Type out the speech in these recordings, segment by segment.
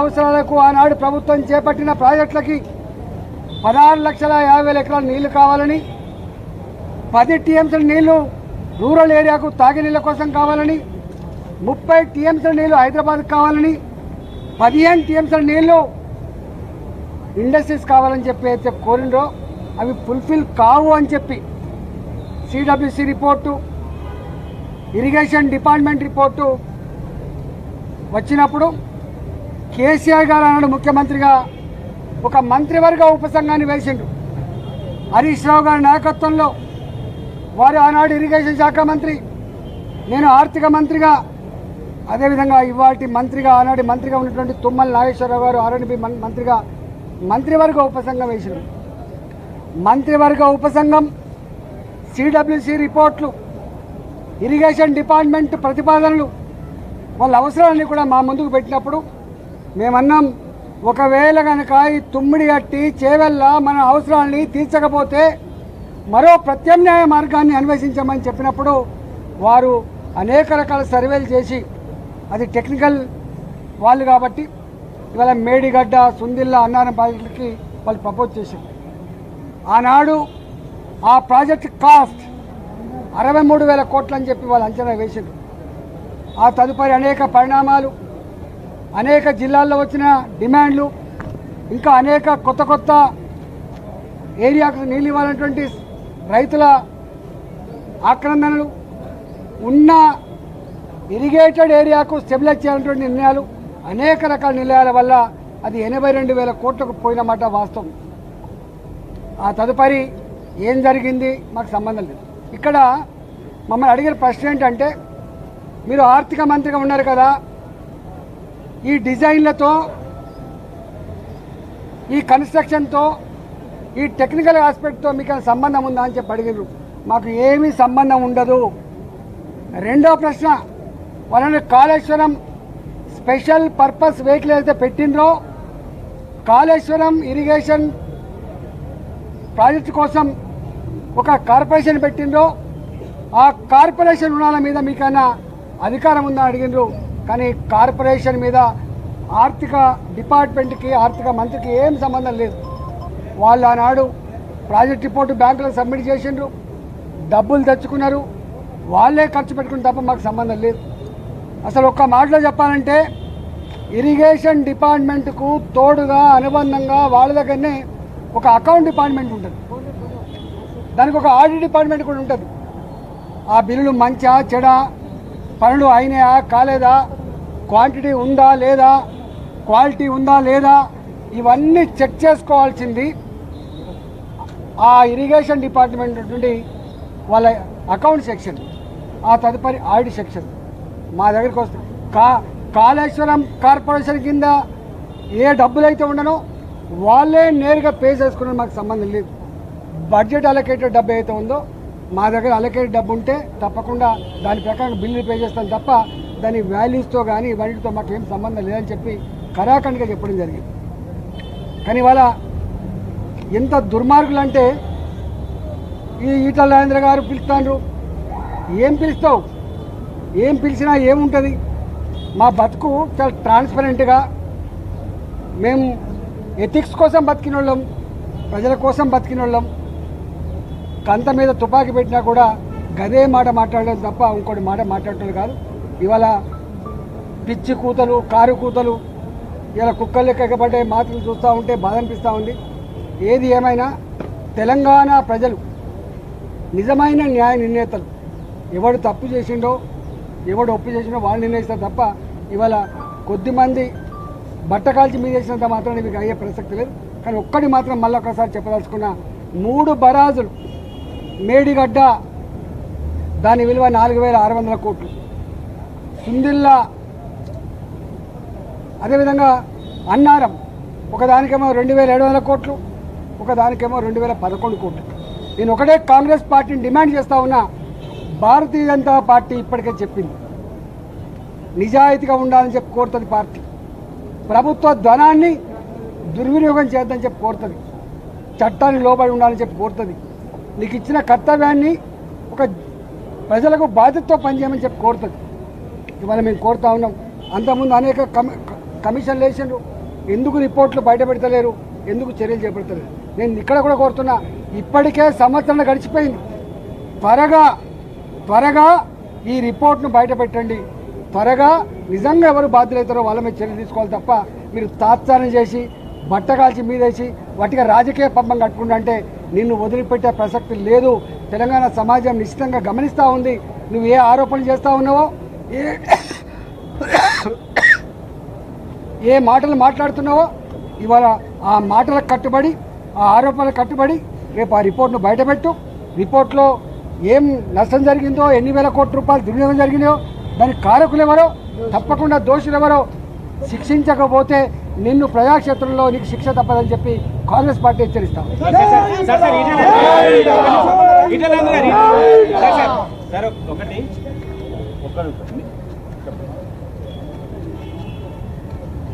అవసరాలకు ఆనాడు ప్రభుత్వం చేపట్టిన ప్రాజెక్టులకి 16,50,000 ఎకరాల నీళ్లు కావాలని, 10 టీఎంసీల నీళ్లు రూరల్ ఏరియాకు తాగునీళ్ళ కోసం కావాలని, 30 టీఎంసీల నీళ్లు హైదరాబాద్కు కావాలని, 15 టీఎంసీల నీళ్లు ఇండస్ట్రీస్ కావాలని చెప్పి అయితే కోరిండ్రో అవి ఫుల్ఫిల్ కావు అని చెప్పి CWC report, irrigation department report వచ్చినప్పుడు కేసీఆర్ గారు అన్నాడు ముఖ్యమంత్రిగా ఒక మంత్రివర్గ ఉపసంఘాన్ని వేసిండ్రు. హరీష్ రావు గారి నాయకత్వంలో వారు ఆనాడు ఇరిగేషన్ శాఖ మంత్రి, నేను ఆర్థిక మంత్రిగా, అదేవిధంగా ఇవాటి మంత్రిగా ఆనాటి మంత్రిగా ఉన్నటువంటి తుమ్మల నాగేశ్వరరావు గారు ఆర్ఎండ్బి మంత్రిగా మంత్రివర్గ ఉపసంఘం వేసిండ్రు. మంత్రివర్గ ఉపసంఘం సిడబ్ల్యూసి రిపోర్ట్లు, ఇరిగేషన్ డిపార్ట్మెంట్ ప్రతిపాదనలు, వాళ్ళ అవసరాలన్నీ కూడా మా ముందుకు పెట్టినప్పుడు మేమన్నాం, ఒకవేళ కనుక ఈ తుమ్మిడి గట్టి చేవెళ్ళ మన అవసరాలని తీర్చకపోతే మరో ప్రత్యామ్నాయ మార్గాన్ని అన్వేషించమని చెప్పినప్పుడు వారు అనేక రకాల సర్వేలు చేసి, అది టెక్నికల్ వాళ్ళు కాబట్టి ఇవాళ మేడిగడ్డ, సుందిల్ల, అన్నారం ప్రాజెక్టులకి వాళ్ళు ప్రపోజ్ చేశారు. ఆనాడు ఆ ప్రాజెక్ట్ కాస్ట్ 63,000 కోట్లు అని చెప్పి వాళ్ళు అంచనా వేశారు. ఆ తదుపరి అనేక పరిణామాలు, అనేక జిల్లాల్లో వచ్చిన డిమాండ్లు, ఇంకా అనేక కొత్త కొత్త ఏరియాకు నీళ్ళు ఇవ్వాలన్నటువంటి రైతుల ఆక్రందనలు, ఉన్న ఇరిగేటెడ్ ఏరియాకు స్టెబిలైజ్ చేయాలన్నటువంటి నిర్ణయాలు, అనేక రకాల నిర్ణయాల వల్ల అది 82,000 కోట్లకు పోయినమాట వాస్తవం. ఆ తదుపరి ఏం జరిగింది మాకు సంబంధం లేదు. ఇక్కడ మమ్మల్ని అడిగిన ప్రశ్న ఏంటంటే, మీరు ఆర్థిక మంత్రిగా ఉన్నారు కదా, ఈ డిజైన్లతో, ఈ కన్స్ట్రక్షన్తో, ఈ టెక్నికల్ ఆస్పెక్ట్తో మీకు సంబంధం ఉందా అని చెప్పి అడిగినారు. మాకు ఏమీ సంబంధం ఉండదు. రెండో ప్రశ్న, వాళ్ళని కాళేశ్వరం స్పెషల్ పర్పస్ వెహికల్ అయితే పెట్టిండ్రో, కాళేశ్వరం ఇరిగేషన్ ప్రాజెక్టు కోసం ఒక కార్పొరేషన్ పెట్టిండ్రో, ఆ కార్పొరేషన్ రుణాల మీద మీకైనా అధికారం ఉందని అడిగినారు. కానీ కార్పొరేషన్ మీద ఆర్థిక డిపార్ట్మెంట్కి, ఆర్థిక మంత్రికి ఏం సంబంధం లేదు. వాళ్ళు ఆనాడు ప్రాజెక్ట్ రిపోర్టు బ్యాంకులో సబ్మిట్ చేసిండ్రు, డబ్బులు తెచ్చుకున్నారు, వాళ్ళే ఖర్చు పెట్టుకుని తప్ప మాకు సంబంధం లేదు. అసలు ఒక్క మాటలో చెప్పాలంటే ఇరిగేషన్ డిపార్ట్మెంట్కు తోడుగా అనుబంధంగా వాళ్ళ దగ్గరనే ఒక అకౌంట్ డిపార్ట్మెంట్ ఉంటుంది, దానికి ఒక ఆడిట్ డిపార్ట్మెంట్ కూడా ఉంటుంది. ఆ బిల్లులు మంచా చెడా, పనులు అయినాయా కాలేదా, క్వాంటిటీ ఉందా లేదా, క్వాలిటీ ఉందా లేదా, ఇవన్నీ చెక్ చేసుకోవాల్సింది ఆ ఇరిగేషన్ డిపార్ట్మెంట్ నుండి వాళ్ళ అకౌంట్ సెక్షన్, ఆ తదుపరి ఆడిట్ సెక్షన్ మా దగ్గరికి వస్తుంది. కాళేశ్వరం కార్పొరేషన్ కింద ఏ డబ్బులైతే ఉండనో వాళ్ళే నేరుగా పే చేసుకునే మాకు సంబంధం లేదు. బడ్జెట్ అలొకేటెడ్ డబ్బు అయితే ఉందో మా దగ్గర అలొకేటెడ్ డబ్బు ఉంటే తప్పకుండా దాని ప్రకారం బిల్లులు పే చేస్తాం తప్ప దాని వాల్యూస్తో కానీ వాటితో మాకు ఏం సంబంధం లేదని చెప్పి కరాఖండిగా చెప్పడం జరిగింది. కానీ వాళ్ళ ఎంత దుర్మార్గులు అంటే, ఈ ఈటల రాజేంద్ర గారు పిలుస్తాండ్రు, ఏం పిలుస్తావు, ఏం పిలిచినా ఏముంటుంది. మా బతుకు చాలా ట్రాన్స్పరెంట్గా, మేము ఎథిక్స్ కోసం బతికిన వాళ్ళం, ప్రజల కోసం బతికిన వాళ్ళం. కంత మీద తుపాకీ పెట్టినా కూడా గదే మాట మాట్లాడడం తప్ప ఇంకోటి మాట మాట్లాడటం కాదు. ఇవాళ పిచ్చి కూతలు, కారు కూతలు, ఇలా కుక్కలు లెక్క ఎక్కబడ్డే మాటలు చూస్తూ ఉంటే బాధ అనిపిస్తూ ఉంది. ఏది ఏమైనా తెలంగాణ ప్రజలు నిజమైన న్యాయ నిర్ణేతలు, ఎవడు తప్పు చేసిండో ఎవడు ఒప్పు చేసిండో వాళ్ళు నిర్ణయిస్తారు తప్ప ఇవాళ కొద్దిమంది బట్టకాల్చి మీద చేసినంత మాత్రం మీకు అయ్యే ప్రసక్తి లేదు. కానీ ఒక్కటి మాత్రం మళ్ళీ ఒకసారి చెప్పదలుచుకున్న, 3 బరాజులు మేడిగడ్డ దాని విలువ 4,600 కోట్లు, సుందిల్లా అదేవిధంగా అన్నారం ఒకదానికేమో 2,700 కోట్లు, ఒకదానికేమో 2,011 కోట్లు. నేను ఒకటే కాంగ్రెస్ పార్టీని డిమాండ్ చేస్తా ఉన్నా, భారతీయ జనతా పార్టీ ఇప్పటికే చెప్పింది నిజాయితీగా ఉండాలని చెప్పి కోరుతుంది. పార్టీ ప్రభుత్వ ధనాన్ని దుర్వినియోగం చేద్దని చెప్పి కోరుతుంది, చట్టాన్ని లోబడి ఉండాలని చెప్పి కోరుతుంది, నీకు ఇచ్చిన కర్తవ్యాన్ని ఒక ప్రజలకు బాధ్యతతో పనిచేయమని చెప్పి కోరుతుంది. ఇవాళ మేము కోరుతా ఉన్నాం. అంతకుముందు అనేక కమిషన్లు వేసిండ్రు, ఎందుకు రిపోర్ట్లు బయట పెడతలేరు, ఎందుకు చర్యలు చేపడతలేరు? నేను ఇక్కడ కూడా కోరుతున్నా, ఇప్పటికే సంవత్సరం గడిచిపోయింది, త్వరగా ఈ రిపోర్ట్ను బయట పెట్టండి. త్వరగా నిజంగా ఎవరు బాధ్యులవుతారో వాళ్ళ మీద చర్యలు తీసుకోవాలి తప్ప మీరు తాత్సారం చేసి బట్టగాల్చి మీదేసి వాటిగా రాజకీయ పబ్బం కట్టుకుంటా అంటే నిన్ను వదిలిపెట్టే ప్రసక్తి లేదు. తెలంగాణ సమాజం నిశ్చితంగా గమనిస్తూ ఉంది. నువ్వు ఏ ఆరోపణలు చేస్తూ ఉన్నావో, ఏ మాటలు మాట్లాడుతున్నావో, ఇవాళ ఆ మాటలకు కట్టుబడి, ఆ ఆరోపణలకు కట్టుబడి రేపు ఆ రిపోర్ట్ను బయటపెట్టు. రిపోర్ట్లో ఏం నష్టం జరిగిందో, ఎన్ని వేల కోట్ల రూపాయలు దుర్వినియోగం జరిగిందో, దానికి కారకులు ఎవరో, తప్పకుండా దోషులు ఎవరో శిక్షించకపోతే నిన్ను ప్రజాక్షేత్రంలో నీకు శిక్ష తప్పదని చెప్పి కాంగ్రెస్ పార్టీ హెచ్చరిస్తాం.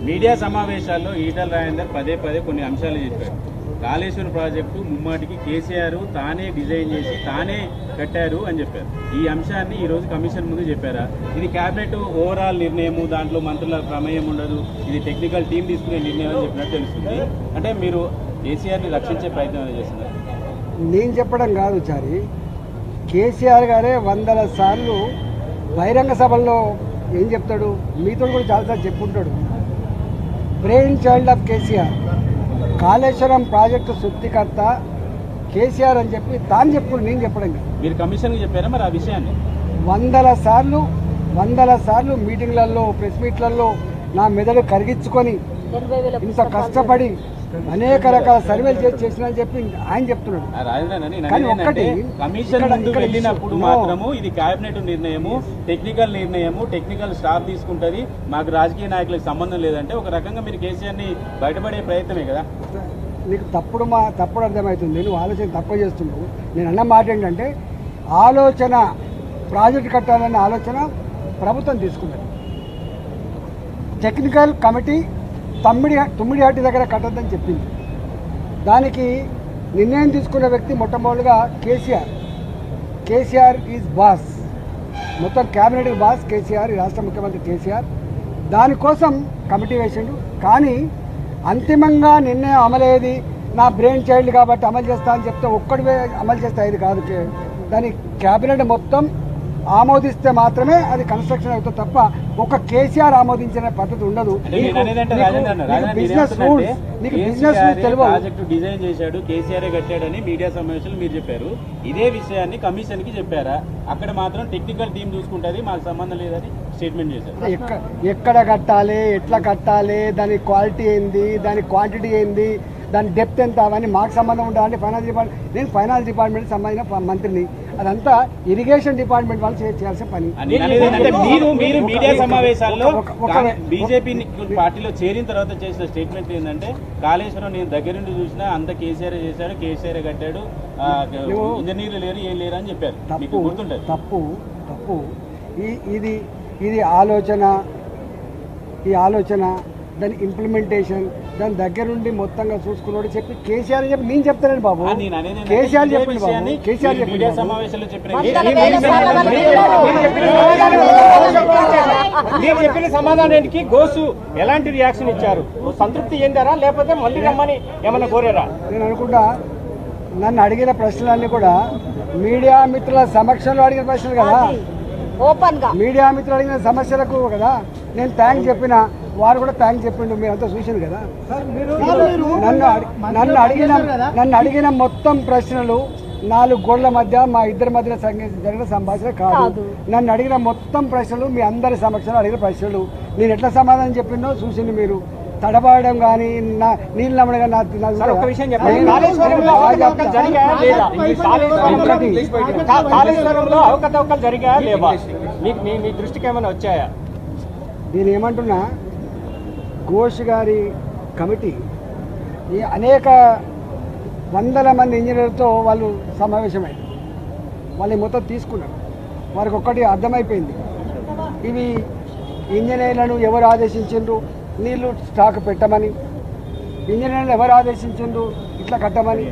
మీడియా సమావేశాల్లో ఈటల రాజేందర్ పదే కొన్ని అంశాలు చెప్పారు. కాళేశ్వరం ప్రాజెక్టు ముమ్మాటికి కేసీఆర్ తానే డిజైన్ చేసి తానే కట్టారు అని చెప్పారు. ఈ అంశాన్ని ఈరోజు కమిషన్ ముందు చెప్పారా? ఇది క్యాబినెట్ ఓవరాల్ నిర్ణయము, దాంట్లో మంత్రుల ప్రమేయం ఉండదు, ఇది టెక్నికల్ టీం తీసుకునే నిర్ణయం అని చెప్పినట్టు తెలుస్తుంది. అంటే మీరు కేసీఆర్ని రక్షించే ప్రయత్నం చేస్తున్నారు. నేను చెప్పడం కాదు చారి, కేసీఆర్ గారే 100 సార్లు బహిరంగ సభల్లో ఏం చెప్తాడు, మీతో కూడా చాలాసార్లు చెప్పుకుంటాడు. Brain child of KCR, Kaleshwaram project సృష్టికర్త కేసీఆర్ అని చెప్పి తాను చెప్పుడు, నేను చెప్పడం కాదు. మీరు కమిషన్కి చెప్పారా మరి ఆ విషయాన్ని? 100 సార్లు మీటింగ్లలో, ప్రెస్ మీట్లలో నా మెదడు కరిగించుకొని ఇంత కష్టపడి అనేక రకాల సర్వేలు చేసిన చెప్పి ఆయన చెప్తున్నాడు. కమిషన్ ముందు వెళ్ళినప్పుడు మాత్రము ఇది కేబినెట్ నిర్ణయము, టెక్నికల్ నిర్ణయము, టెక్నికల్ స్టాఫ్ తీసుకుంటది, మాకు రాజకీయ నాయకులకు సంబంధం లేదంటే ఒక రకంగా మీరు కేసీఆర్ ని బయటపడే ప్రయత్నమే కదా. నీకు తప్పుడు అర్థమవుతుంది, నువ్వు ఆలోచన తక్కువ చేస్తున్నావు. నేను అన్న మాట ఏంటంటే, ఆలోచన ప్రాజెక్టు కట్టాలన్న ఆలోచన ప్రభుత్వం తీసుకున్నది. టెక్నికల్ కమిటీ తుమ్మిడిహట్టి దగ్గర కట్టద్దని చెప్పింది. దానికి నిర్ణయం తీసుకున్న వ్యక్తి మొట్టమొదటిగా కేసీఆర్ ఈజ్ బాస్, మొత్తం క్యాబినెట్ బాస్ కేసీఆర్, ఈ రాష్ట్ర ముఖ్యమంత్రి కేసీఆర్. దానికోసం కమిటీ వేసిండు. కానీ అంతిమంగా నిర్ణయం అమలయ్యేది నా బ్రెయిన్ చైల్డ్ కాబట్టి అమలు చేస్తా అని చెప్తే ఒక్కడివే అమలు చేస్తే అది కాదు. దాని క్యాబినెట్ మొత్తం ఆమోదిస్తే మాత్రమే అది కన్స్ట్రక్షన్ అవుతుంది తప్ప ఒక కేసీఆర్ ఆమోదించిన పద్ధతి ఉండదు. బిజినెస్ రూల్స్ ప్రాజెక్టు డిజైన్ చేశాడు, కేసీఆర్ కట్టాడని మీడియా సమావేశంలో మీరు చెప్పారు. ఇదే విషయాన్ని కమిషన్ కి చెప్పారా? అక్కడ మాత్రం టెక్నికల్ టీం చూసుకుంటుంది, మాకు సంబంధం లేదని స్టేట్మెంట్ చేశారు. ఎక్కడ కట్టాలి, ఎట్లా కట్టాలి, దాని క్వాలిటీ ఏంది, దాని క్వాంటిటీ ఏంది, దాని డెప్త్ ఎంత, అవన్నీ మాకు సంబంధం ఉండాలంటే ఫైనాన్స్ డిపార్ట్మెంట్, నేను ఫైనాన్స్ డిపార్ట్మెంట్ సంబంధించిన మంత్రిని, అదంతా ఇరిగేషన్ డిపార్ట్మెంట్ వాళ్ళు చేయాల్సిన పని. మీరు మీడియా సమావేశాల్లో బీజేపీ పార్టీలో చేరిన తర్వాత చేసిన స్టేట్మెంట్ ఏంటంటే, కాళేశ్వరం నేను దగ్గర నుండి చూసినా అంత కేసీఆర్ చేశాడు, కేసీఆర్ కట్టాడు, ఇంజనీర్లు లేరు, ఏం లేరు అని చెప్పారు. మీకు గుర్తుంటుంది? తప్పు. ఇది ఆలోచన, దాని ఇంప్లిమెంటేషన్, దాని దగ్గర నుండి మొత్తంగా చూసుకున్నాడు చెప్పి కేసీఆర్ అని చెప్పి నేను చెప్తానండి బాబు. కేసీఆర్ చెప్పింది బాబు, కేసీఆర్ మీడియా సమావేశంలో చెప్పిన సమాధానానికి గోసు ఎలాంటి రియాక్షన్ ఇచ్చారు? సంతృప్తి చెందారా లేకపోతే మళ్ళీ రమ్మని ఏమన్నా కోరారా? నేను అనుకుంటా నన్ను అడిగిన ప్రశ్నలన్నీ కూడా మీడియా మిత్రుల సమక్షంలో అడిగిన ప్రశ్నలు కదా, మీడియా మిత్రులు అడిగిన సమస్యలకు కదా నేను థ్యాంక్స్ చెప్పిన, వారు కూడా థ్యాంక్స్ చెప్పిండు, మీరంతా చూసింది కదా. నన్ను అడిగిన మొత్తం ప్రశ్నలు 4 గోళ్ల మధ్య మా ఇద్దరి మధ్య జరిగిన సంభాషణ కాదు. నన్ను అడిగిన మొత్తం ప్రశ్నలు మీ అందరి సమక్షంలో అడిగిన ప్రశ్నలు. నేను ఎట్లా సమాధానం చెప్పిందో చూసింది మీరు. తడబాయడం కానీ నీళ్ళు నమ్మడం కానీ అవకతవకలు జరిగాయా లేవా? మీ దృష్టికి ఏమైనా వచ్చాయా? నేను ఏమంటున్నా, ఘోష్ గారి కమిటీ అనేక వందల మంది ఇంజనీర్లతో వాళ్ళు సమావేశమైంది. వాళ్ళు మొత్తం తీసుకున్నారు. వారికి ఒక్కటి అర్థమైపోయింది, ఇవి ఇంజనీర్లను ఎవరు ఆదేశించిండ్రు నీళ్లు స్టాక్ పెట్టమని, ఇంజనీర్లు ఎవరు ఆదేశించిండ్రు ఇట్లా కట్టమని,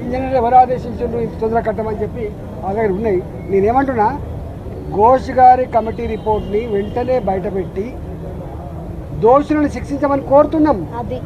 ఇంజనీర్లు ఎవరు ఆదేశించిండ్రు ఇంత తొందరగా కట్టమని చెప్పి అలాగే ఉన్నాయి. నేనేమంటున్నా, ఘోష్ గారి కమిటీ రిపోర్ట్ని వెంటనే బయటపెట్టి దోషులను శిక్షించమని కోరుతున్నాం. అది